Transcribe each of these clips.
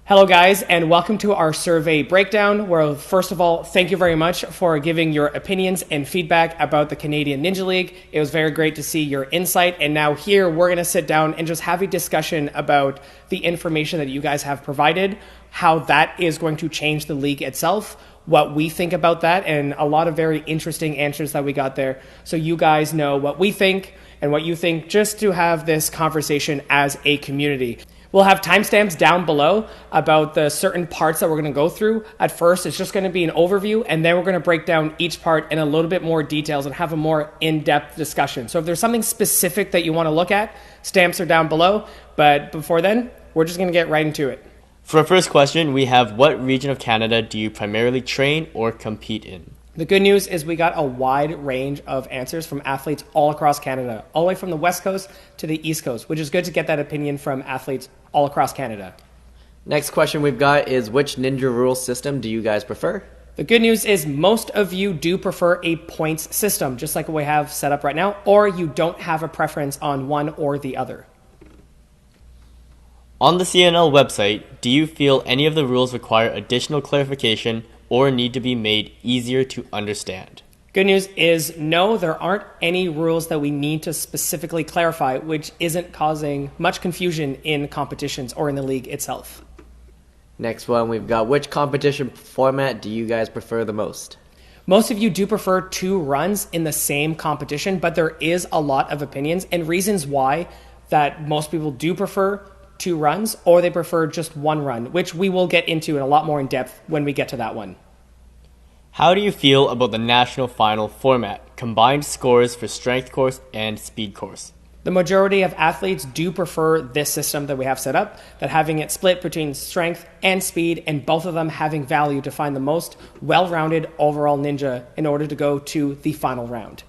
Hello guys, and welcome to our survey breakdown, where first of all, thank you very much for giving your opinions and feedback about the Canadian Ninja League. It was very great to see your insight, and now here we're going to sit down and just have a discussion about the information that you guys have provided, how that is going to change the league itself, what we think about that, and a lot of very interesting answers that we got there. So you guys know what we think and what you think, just to have this conversation as a community. We'll have timestamps down below about the certain parts that we're going to go through. At first, it's just going to be an overview, and then we're going to break down each part in a little bit more details and have a more in-depth discussion. So if there's something specific that you want to look at, stamps are down below. But before then, we're just going to get right into it. For our first question, we have, what region of Canada do you primarily train or compete in? The good news is we got a wide range of answers from athletes all across Canada, all the way from the West Coast to the East Coast, which is good to get that opinion from athletes all across Canada. Next question we've got is, which Ninja rule system do you guys prefer? The good news is most of you do prefer a points system, just like we have set up right now, or you don't have a preference on one or the other. On the CNL website, do you feel any of the rules require additional clarification or need to be made easier to understand? Good news is no, there aren't any rules that we need to specifically clarify, which isn't causing much confusion in competitions or in the league itself. Next one we've got, which competition format do you guys prefer the most? Most of you do prefer 2 runs in the same competition, but there is a lot of opinions and reasons why that most people do prefer 2 runs, or they prefer just 1 run, which we will get into in a lot more in depth when we get to that one. How do you feel about the national final format, combined scores for strength course and speed course? The majority of athletes do prefer this system that we have set up, that having it split between strength and speed, and both of them having value to find the most well-rounded overall ninja in order to go to the final round.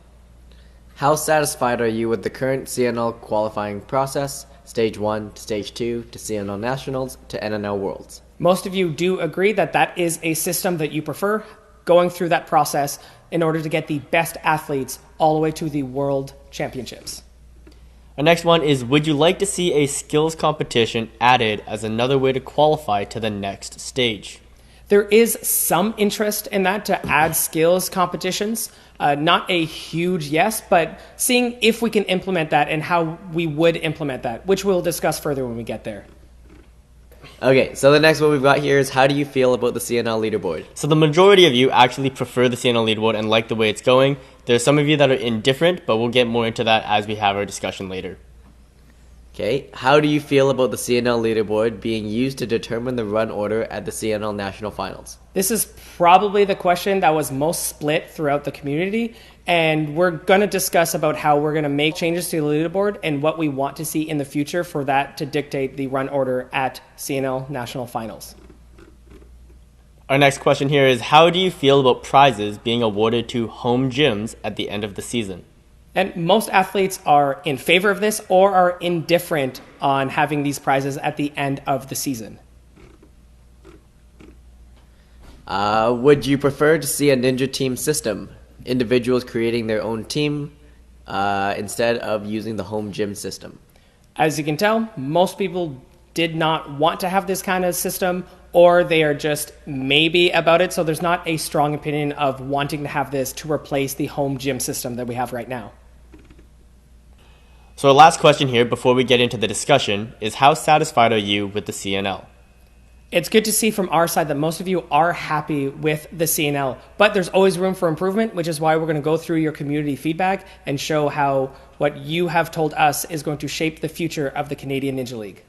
How satisfied are you with the current CNL qualifying process? Stage 1 to Stage 2 to CNL Nationals to NNL Worlds. Most of you do agree that that is a system that you prefer, going through that process in order to get the best athletes all the way to the World Championships. Our next one is, would you like to see a skills competition added as another way to qualify to the next stage? There is some interest in that, to add skills competitions. Not a huge yes, but seeing if we can implement that and how we would implement that, which we'll discuss further when we get there. Okay, so the next one we've got here is, how do you feel about the CNL leaderboard? So the majority of you actually prefer the CNL leaderboard and like the way it's going. There's some of you that are indifferent, but we'll get more into that as we have our discussion later. Okay, how do you feel about the CNL leaderboard being used to determine the run order at the CNL National Finals? This is probably the question that was most split throughout the community, and we're going to discuss about how we're going to make changes to the leaderboard and what we want to see in the future for that to dictate the run order at CNL National Finals. Our next question here is, how do you feel about prizes being awarded to home gyms at the end of the season? And most athletes are in favor of this or are indifferent on having these prizes at the end of the season. Would you prefer to see a ninja team system? Individuals creating their own team instead of using the home gym system? As you can tell, most people did not want to have this kind of system, or they are just maybe about it. So there's not a strong opinion of wanting to have this to replace the home gym system that we have right now. So our last question here before we get into the discussion is, how satisfied are you with the CNL? It's good to see from our side that most of you are happy with the CNL, but there's always room for improvement, which is why we're going to go through your community feedback and show how what you have told us is going to shape the future of the Canadian Ninja League.